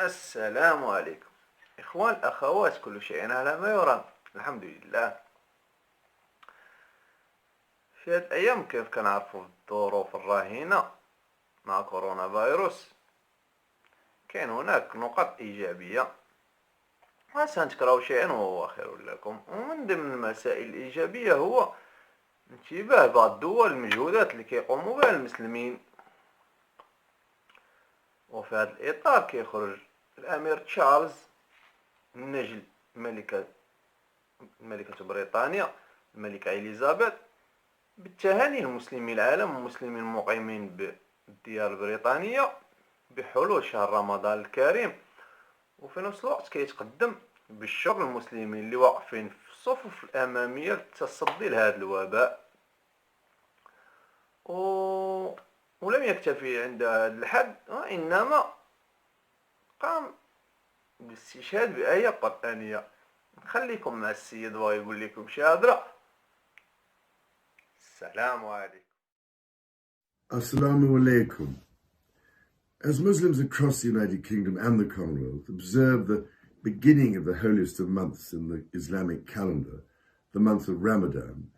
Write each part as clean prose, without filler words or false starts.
السلام عليكم. إخوان أخوات، كل شيء على ما يرام، الحمد لله. في هذه الأيام كيف كنعرفوا الظروف الراهنة مع كورونا فيروس، كاين هناك نقط إيجابية وعسى تكرهوا شيئا وهو خير لكم. ومن ضمن المسائل الإيجابية هو انتباه بعض الدول المجهودات اللي كيقوموا بها المسلمين. وفي هذا الإطار كيخرج الأمير تشارلز النجل الملكة بريطانيا الملكة إليزابيث بالتهاني لمسلمي العالم والمسلمين المقيمين بالديار البريطانية بحلول شهر رمضان الكريم. وفي نفس الوقت كيتقدم بالشكر للمسلمين اللي واقفين في الصفوف الأمامية للتصدي لهذا الوباء. ولم يكتفي عند هذا الحد، وإنما قام بالاستشهاد بآية قرآنية. نخليكم مع السيد ويقول لكم شي هضرة. السلام عليكم. Assalamu alaikum. As Muslims across the United Kingdom and the Commonwealth observe the beginning of the holiest of months in the Islamic calendar, the month of Ramadan,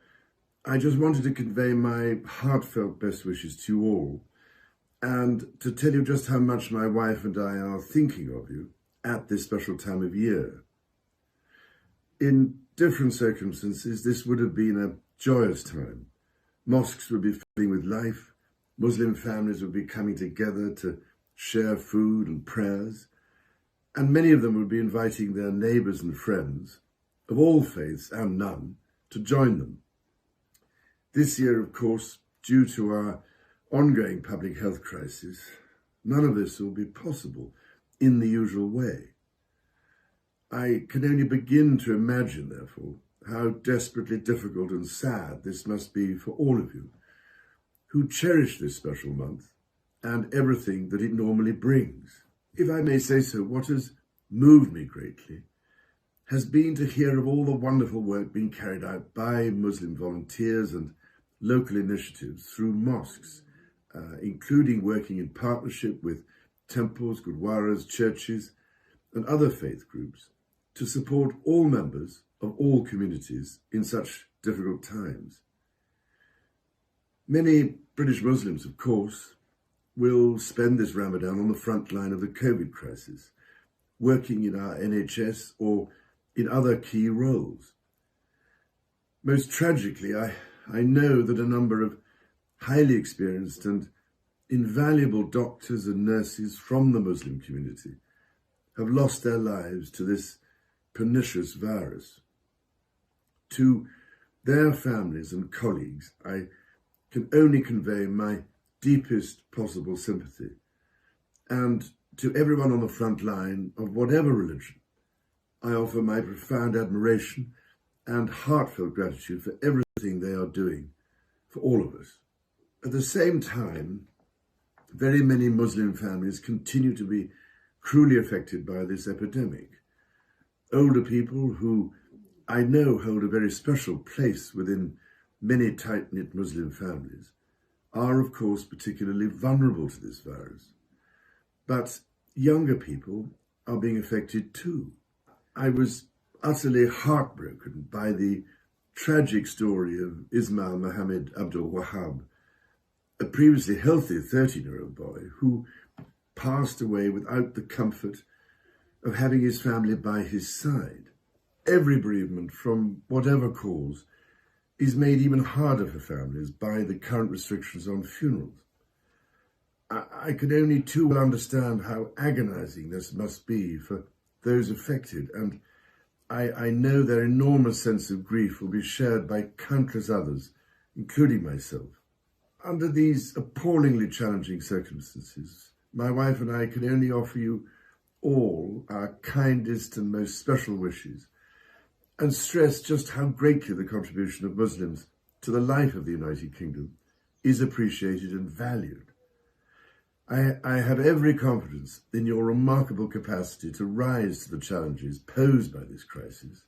I just wanted to convey my heartfelt best wishes to you all and to tell you just how much my wife and I are thinking of you at this special time of year. In different circumstances, this would have been a joyous time. Mosques would be filling with life. Muslim families would be coming together to share food and prayers. And many of them would be inviting their neighbours and friends of all faiths and none to join them. This year, of course, due to our ongoing public health crisis, none of this will be possible in the usual way. I can only begin to imagine, therefore, how desperately difficult and sad this must be for all of you who cherish this special month and everything that it normally brings. If I may say so, what has moved me greatly has been to hear of all the wonderful work being carried out by Muslim volunteers and local initiatives through mosques, including working in partnership with temples, gurdwaras, churches, and other faith groups to support all members of all communities in such difficult times. Many British Muslims, of course, will spend this Ramadan on the front line of the COVID crisis, working in our NHS or in other key roles. Most tragically, I know that a number of highly experienced and invaluable doctors and nurses from the Muslim community have lost their lives to this pernicious virus. To their families and colleagues, I can only convey my deepest possible sympathy. And to everyone on the front line of whatever religion, I offer my profound admiration and heartfelt gratitude for everything they are doing for all of us. At the same time, very many Muslim families continue to be cruelly affected by this epidemic. Older people who I know hold a very special place within many tight-knit Muslim families are, of course, particularly vulnerable to this virus. But younger people are being affected too. I was utterly heartbroken by the tragic story of Ismail Mohammed Abdul Wahab, a previously healthy 13-year-old boy who passed away without the comfort of having his family by his side. Every bereavement from whatever cause is made even harder for families by the current restrictions on funerals. I can only too well understand how agonizing this must be for those affected, and I know their enormous sense of grief will be shared by countless others, including myself. Under these appallingly challenging circumstances, my wife and I can only offer you all our kindest and most special wishes and stress just how greatly the contribution of Muslims to the life of the United Kingdom is appreciated and valued. I have every confidence in your remarkable capacity to rise to the challenges posed by this crisis,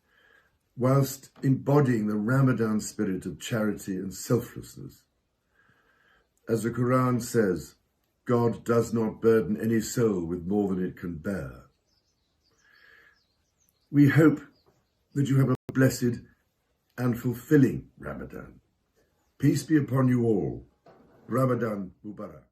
whilst embodying the Ramadan spirit of charity and selflessness. As the Quran says, God does not burden any soul with more than it can bear. We hope that you have a blessed and fulfilling Ramadan. Peace be upon you all. Ramadan Mubarak.